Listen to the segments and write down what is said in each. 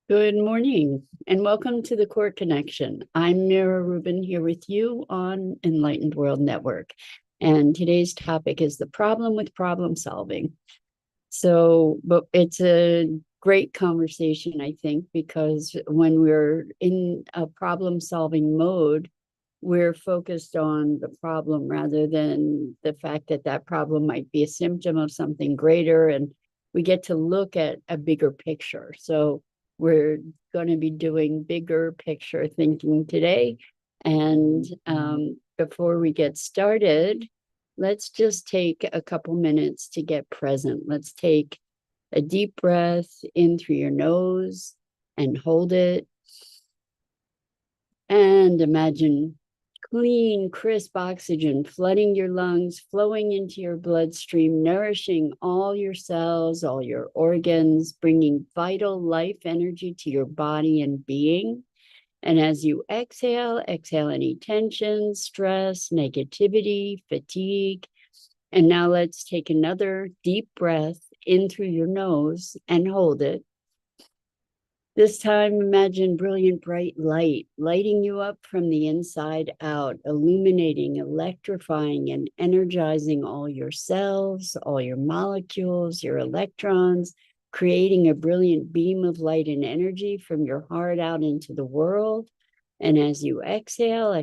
Good morning and welcome to the Core Connection. I'm Mira Rubin here with you on Enlightened World Network. And today's topic is the problem with problem solving. But it's a great conversation, I think, because when we're in a problem solving mode, we're focused on the problem rather than the fact that that problem might be a symptom of something greater. And we get to look at a bigger picture. So we're going to be doing bigger picture thinking today. And before we get started, let's just take a couple minutes to get present. Let's take a deep breath in through your nose and hold it. And imagine clean, crisp oxygen flooding your lungs, flowing into your bloodstream, nourishing all your cells, all your organs, bringing vital life energy to your body and being. And as you exhale any tension, stress, negativity, fatigue. And now let's take another deep breath in through your nose and hold it. This time, imagine brilliant, bright light lighting you up from the inside out, illuminating, electrifying, and energizing all your cells, all your molecules, your electrons, creating a brilliant beam of light and energy from your heart out into the world. And as you exhale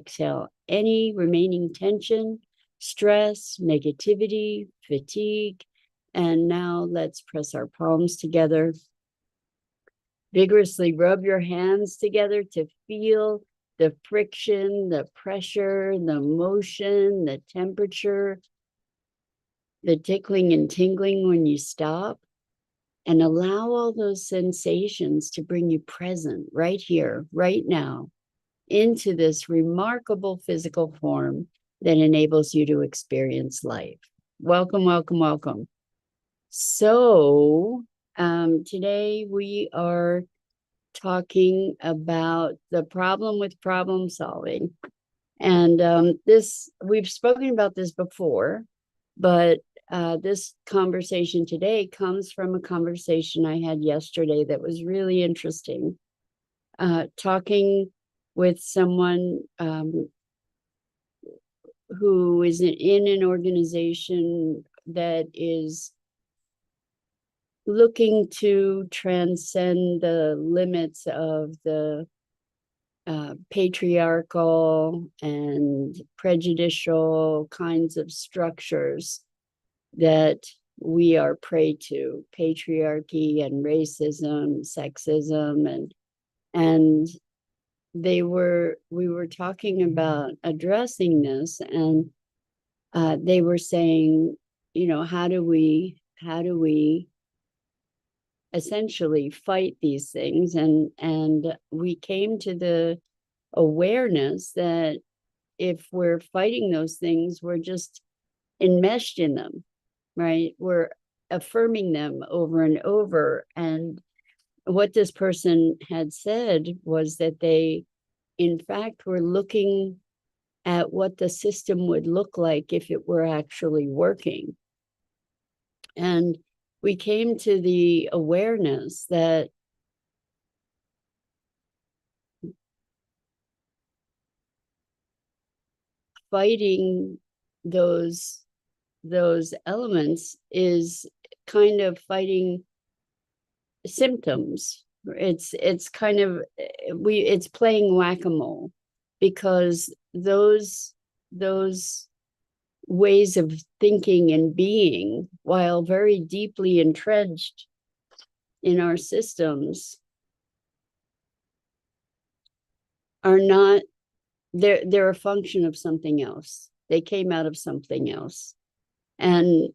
any remaining tension, stress, negativity, fatigue. And now let's press our palms together. Vigorously rub your hands together to feel the friction, the pressure, the motion, the temperature, the tickling and tingling when you stop. And allow all those sensations to bring you present right here, right now, into this remarkable physical form that enables you to experience life. Welcome, welcome, welcome. So today we are talking about the problem with problem solving. And we've spoken about this before, but this conversation today comes from a conversation I had yesterday that was really interesting. Talking with someone who is in an organization that is looking to transcend the limits of the patriarchal and prejudicial kinds of structures that we are prey to, patriarchy and racism, sexism, and we were talking about addressing this, and they were saying, how do we essentially fight these things? And we came to the awareness that if we're fighting those things, we're just enmeshed in them, right? We're affirming them over and over. And what this person had said was that they, in fact, were looking at what the system would look like if it were actually working. And we came to the awareness that fighting those elements is kind of fighting symptoms. It's kind of it's playing whack-a-mole, because those ways of thinking and being, while very deeply entrenched in our systems, are not, they're a function of something else. They came out of something else. And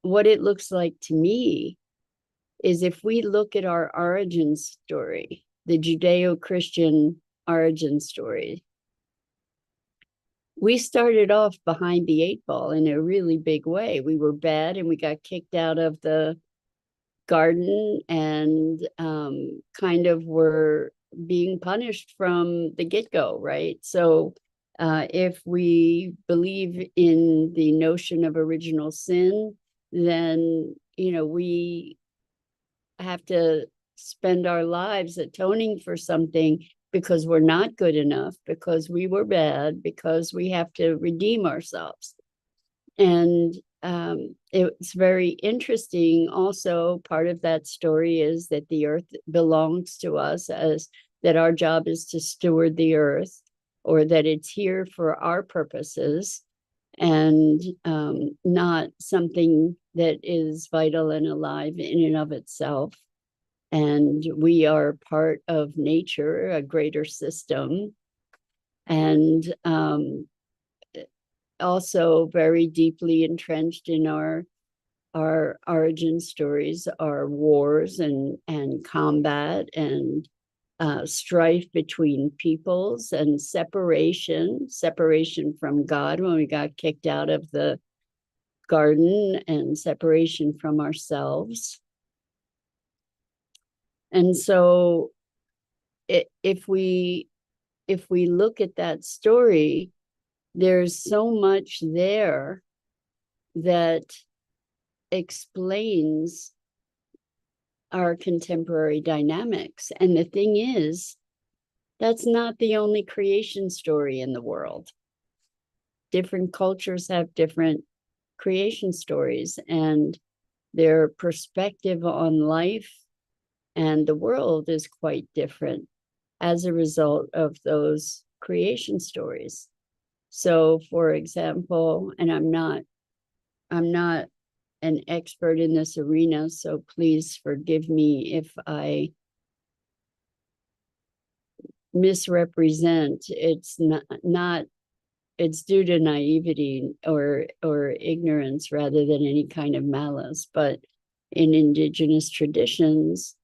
what it looks like to me is, if we look at our origin story, the Judeo-Christian origin story, we started off behind the 8 ball in a really big way. We were bad and we got kicked out of the garden, and kind of were being punished from the get-go, right? So if we believe in the notion of original sin, then we have to spend our lives atoning for something because we're not good enough, because we were bad, because we have to redeem ourselves. And it's very interesting. Also, part of that story is that the earth belongs to us, as that our job is to steward the earth, or that it's here for our purposes, and not something that is vital and alive in and of itself. And we are part of nature, a greater system. And also very deeply entrenched in our origin stories are wars and combat and strife between peoples, and separation from God when we got kicked out of the garden, and separation from ourselves. And so if we look at that story, there's so much there that explains our contemporary dynamics. And the thing is, that's not the only creation story in the world. Different cultures have different creation stories, and their perspective on life and the world is quite different as a result of those creation stories. So, for example, and I'm not an expert in this arena, so please forgive me if I misrepresent. It's not it's due to naivety or ignorance rather than any kind of malice. But in indigenous traditions,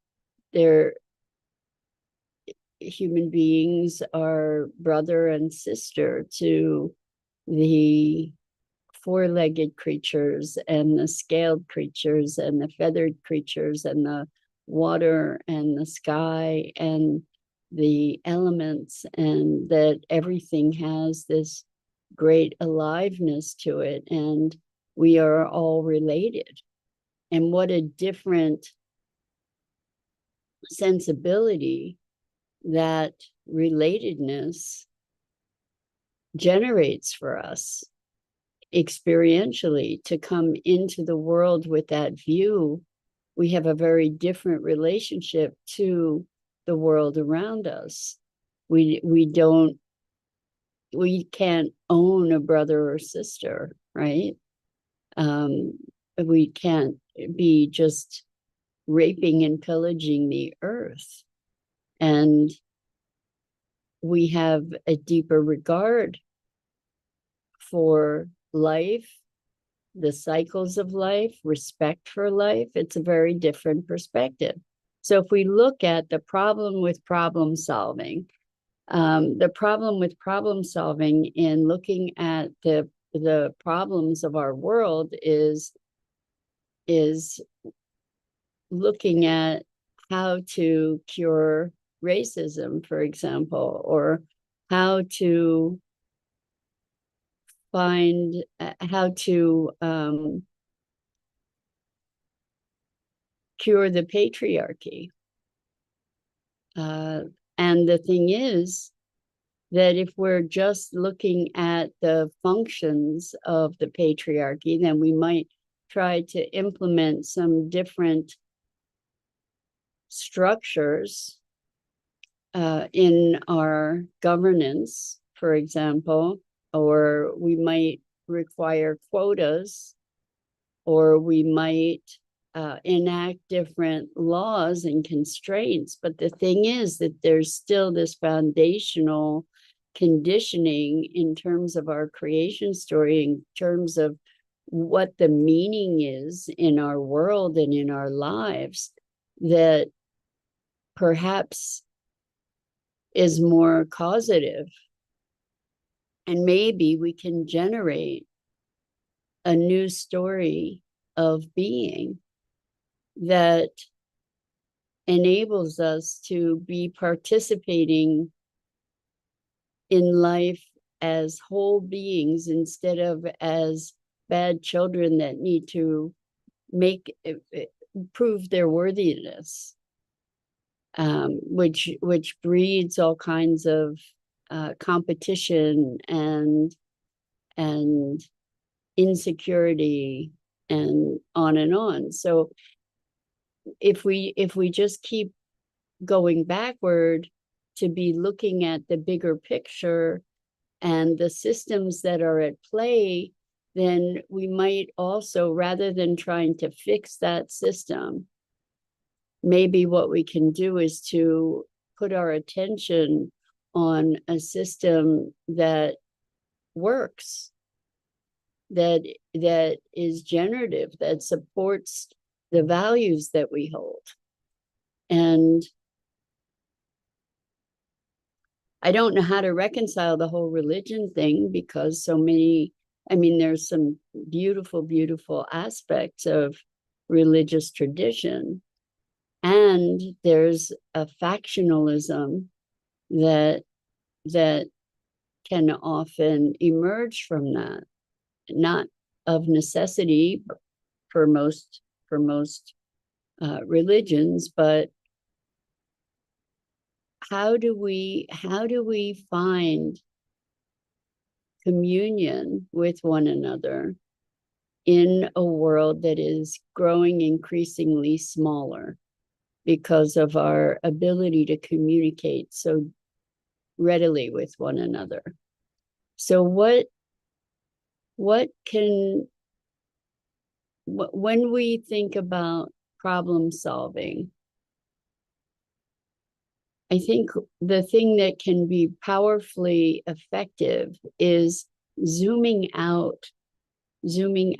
human beings are brother and sister to the four-legged creatures and the scaled creatures and the feathered creatures and the water and the sky and the elements, and that everything has this great aliveness to it, and we are all related. And what a different sensibility that relatedness generates for us experientially. To come into the world with that view, we have a very different relationship to the world around us. We can't own a brother or sister, right? We can't be just raping and pillaging the earth. And we have a deeper regard for life, the cycles of life, respect for life. It's a very different perspective. So if we look at the problem with problem solving, in looking at the problems of our world is looking at how to cure racism, for example, or how to find how to cure the patriarchy. And the thing is that if we're just looking at the functions of the patriarchy, then we might try to implement some different structures in our governance, for example, or we might require quotas, or we might enact different laws and constraints. But the thing is that there's still this foundational conditioning in terms of our creation story, in terms of what the meaning is in our world and in our lives, that perhaps is more causative. And maybe we can generate a new story of being that enables us to be participating in life as whole beings, instead of as bad children that need to prove their worthiness. which breeds all kinds of competition and insecurity and on and on. So if we just keep going backward to be looking at the bigger picture and the systems that are at play, then we might also, rather than trying to fix that system, maybe what we can do is to put our attention on a system that works, that is generative, that supports the values that we hold. And I don't know how to reconcile the whole religion thing, because so many, I mean, there's some beautiful, beautiful aspects of religious tradition, and there's a factionalism that can often emerge from that, not of necessity for most religions, but how do we find communion with one another in a world that is growing increasingly smaller because of our ability to communicate so readily with one another? So what can, when we think about problem solving, I think the thing that can be powerfully effective is zooming out many,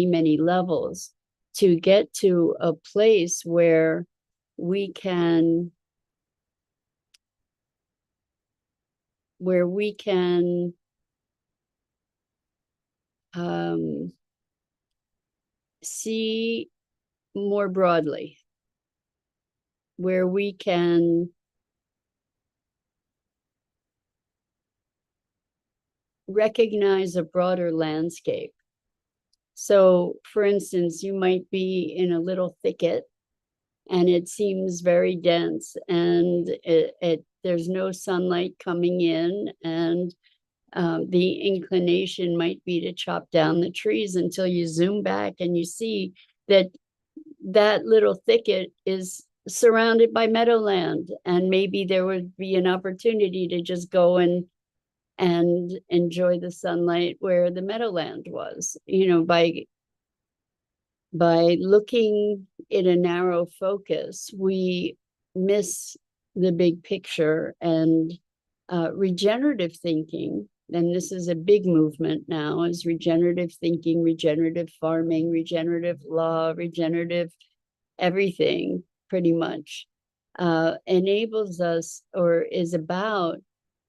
many levels to get to a place where we can see more broadly, where we can recognize a broader landscape. So, for instance, you might be in a little thicket and it seems very dense, and there's no sunlight coming in, and the inclination might be to chop down the trees until you zoom back and you see that that little thicket is surrounded by meadowland, and maybe there would be an opportunity to just go and enjoy the sunlight where the meadowland was, by looking in a narrow focus, we miss the big picture. And regenerative thinking, and this is a big movement now, is regenerative thinking, regenerative farming, regenerative law, regenerative everything, pretty much, enables us, or is about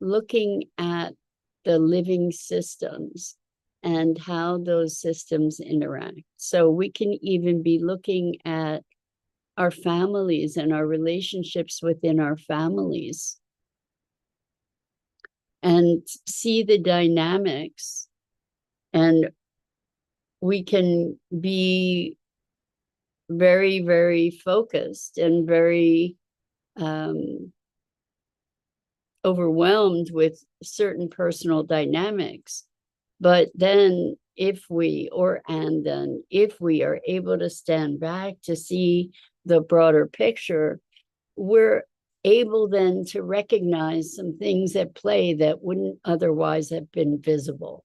looking at the living systems and how those systems interact. So we can even be looking at our families and our relationships within our families and see the dynamics, and we can be very, very focused and very overwhelmed with certain personal dynamics. But then if we are able to stand back to see the broader picture, we're able then to recognize some things at play that wouldn't otherwise have been visible.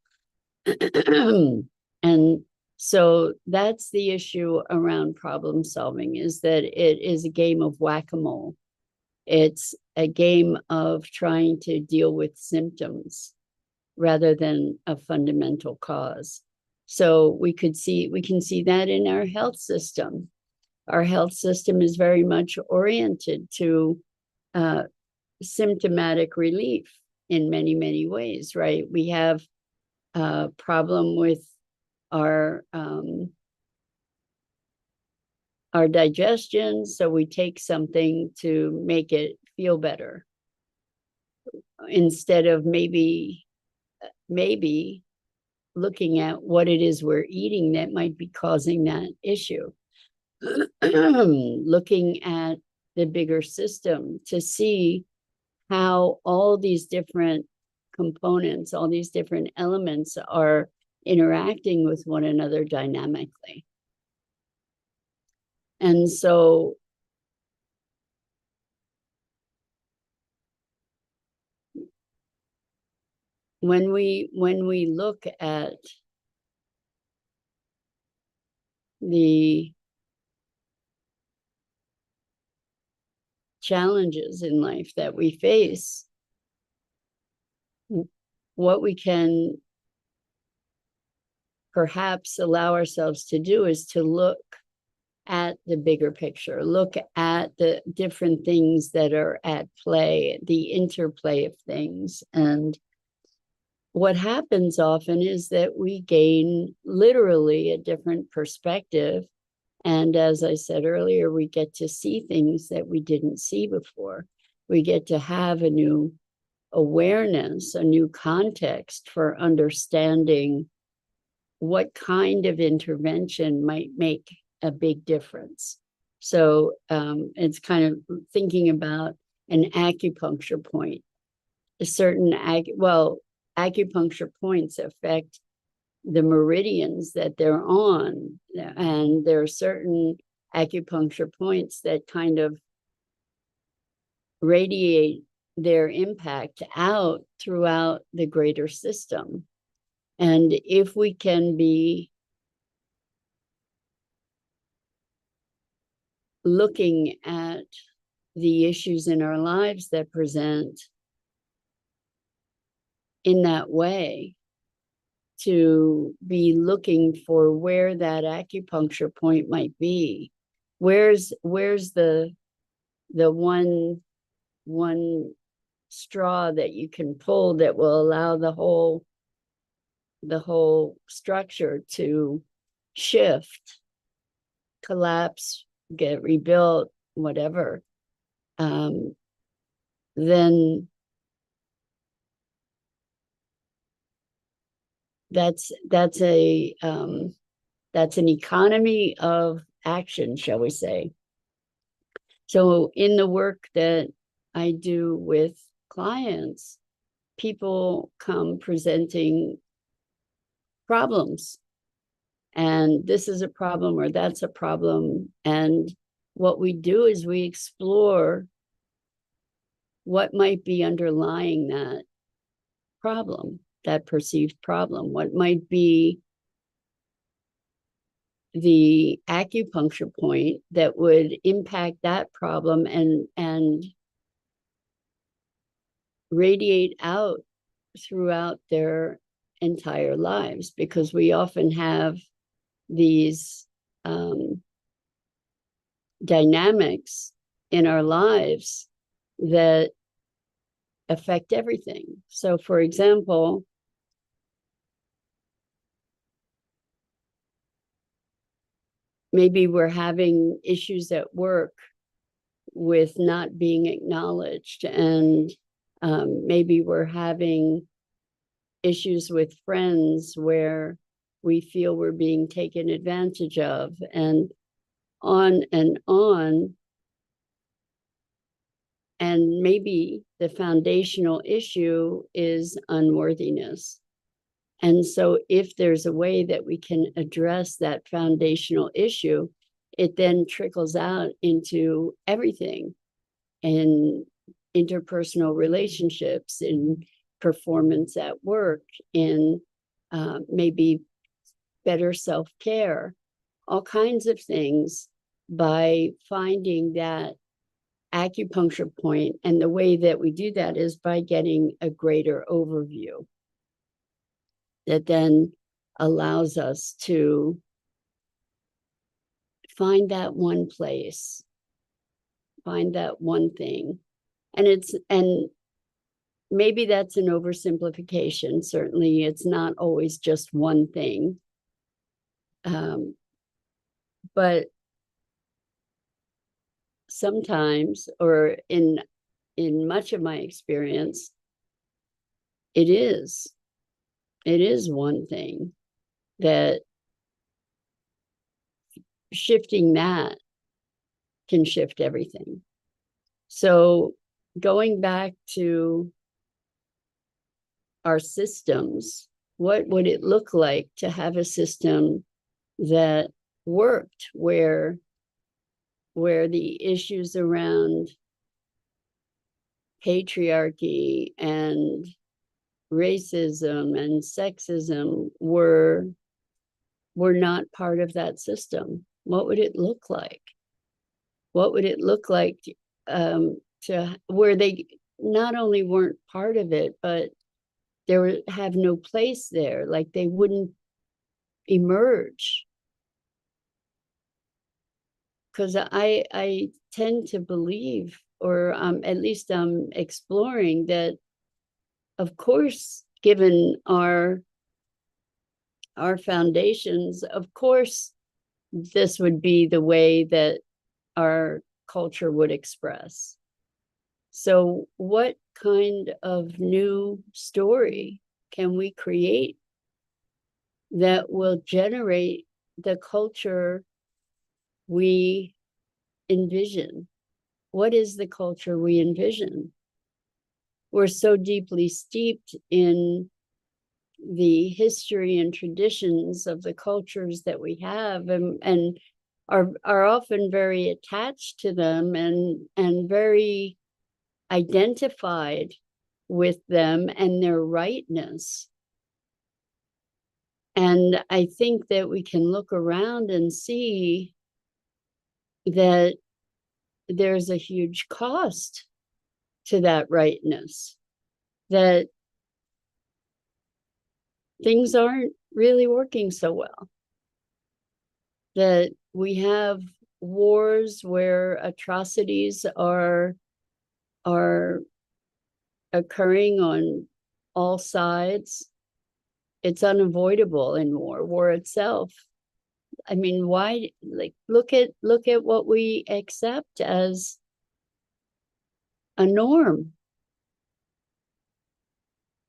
And so that's the issue around problem solving, is that it is a game of whack-a-mole. It's a game of trying to deal with symptoms rather than a fundamental cause. So we can see that in our health system. Our health system is very much oriented to symptomatic relief in many, many ways, right? We have a problem with our digestion, so we take something to make it feel better, instead of maybe looking at what it is we're eating that might be causing that issue. looking at the bigger system to see how all these different components, all these different elements are interacting with one another dynamically. And so when we look at the challenges in life that we face, what we can perhaps allow ourselves to do is to look at the bigger picture, look at the different things that are at play, the interplay of things. And what happens often is that we gain literally a different perspective. And as I said earlier, we get to see things that we didn't see before. We get to have a new awareness, a new context for understanding what kind of intervention might make a big difference. So it's kind of thinking about an acupuncture point. A certain acupuncture points affect the meridians that they're on, and there are certain acupuncture points that kind of radiate their impact out throughout the greater system. And if we can be looking at the issues in our lives that present in that way, to be looking for where that acupuncture point might be, where's the one straw that you can pull that will allow the whole structure to shift, collapse, get rebuilt, whatever, then that's an economy of action, shall we say. So in the work that I do with clients, people come presenting problems, and this is a problem or that's a problem. And what we do is we explore what might be underlying that problem, that perceived problem. What might be the acupuncture point that would impact that problem and radiate out throughout their entire lives, because we often have these dynamics in our lives that affect everything. So, for example, maybe we're having issues at work with not being acknowledged, and maybe we're having issues with friends where we feel we're being taken advantage of, and on and on. And maybe the foundational issue is unworthiness. And so if there's a way that we can address that foundational issue, it then trickles out into everything, in interpersonal relationships, in performance at work, in maybe better self-care, all kinds of things, by finding that acupuncture point. And the way that we do that is by getting a greater overview that then allows us to find that one place, find that one thing. And maybe that's an oversimplification. Certainly it's not always just one thing. But sometimes, or in much of my experience, it is one thing that shifting that can shift everything. So going back to our systems, what would it look like to have a system that worked where the issues around patriarchy and racism and sexism were not part of that system? What would it look like? What would it look like to where they not only weren't part of it, but they would have no place there, like they wouldn't emerge? Because I tend to believe, or at least I'm exploring that, of course, given our foundations, of course, this would be the way that our culture would express. So what kind of new story can we create that will generate the culture we envision? What is the culture we envision? We're so deeply steeped in the history and traditions of the cultures that we have, and are often very attached to them and very identified with them and their rightness. And I think that we can look around and see that there's a huge cost to that rightness, that things aren't really working so well, that we have wars where atrocities are occurring on all sides. It's unavoidable in war itself. I mean, why, like, look at what we accept as a norm.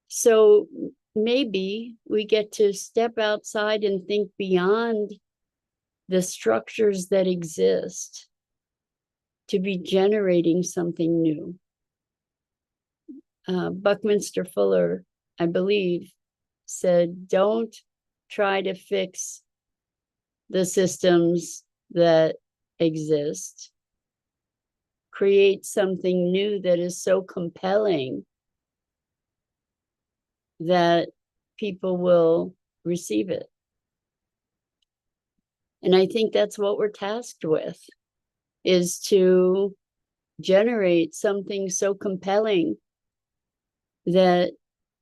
So maybe we get to step outside and think beyond the structures that exist to be generating something new. Buckminster Fuller, I believe, said, don't try to fix the systems that exist. Create something new that is so compelling that people will receive it. And I think that's what we're tasked with, is to generate something so compelling that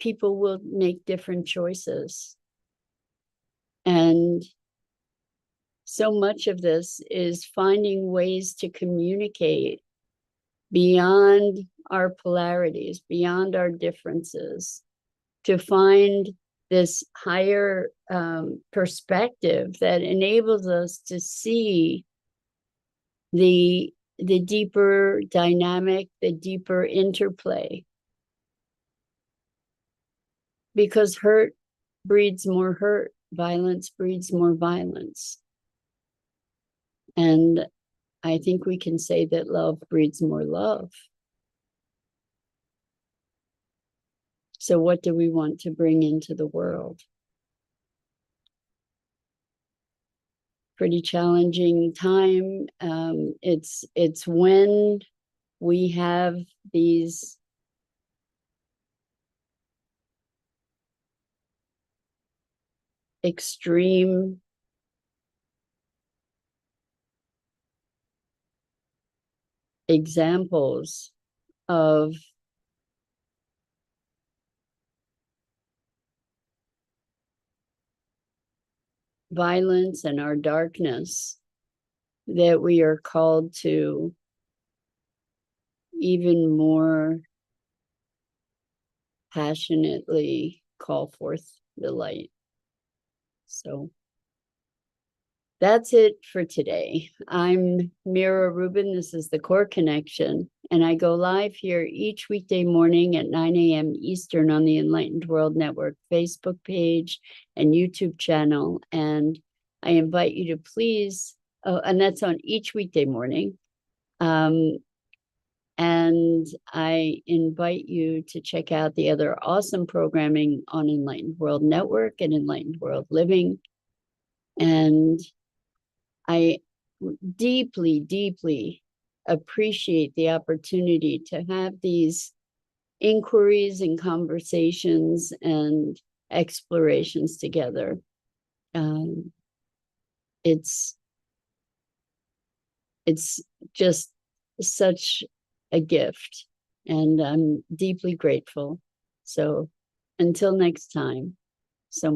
people will make different choices. And so much of this is finding ways to communicate beyond our polarities, beyond our differences, to find this higher perspective that enables us to see the deeper dynamic, the deeper interplay. Because hurt breeds more hurt, violence breeds more violence. And I think we can say that love breeds more love. So what do we want to bring into the world? Pretty challenging time. It's when we have these extreme examples of violence and our darkness that we are called to even more passionately call forth the light. So that's it for today. I'm Mira Rubin. This is the Core Connection, and I go live here each weekday morning at 9 a.m. Eastern on the Enlightened World Network Facebook page and YouTube channel. And I invite you to please Oh, and that's on each weekday morning. Um, and I invite you to check out the other awesome programming on Enlightened World Network and Enlightened World Living. And I deeply, deeply appreciate the opportunity to have these inquiries and conversations and explorations together. Um, it's it's just such a gift, and I'm deeply grateful. So until next time.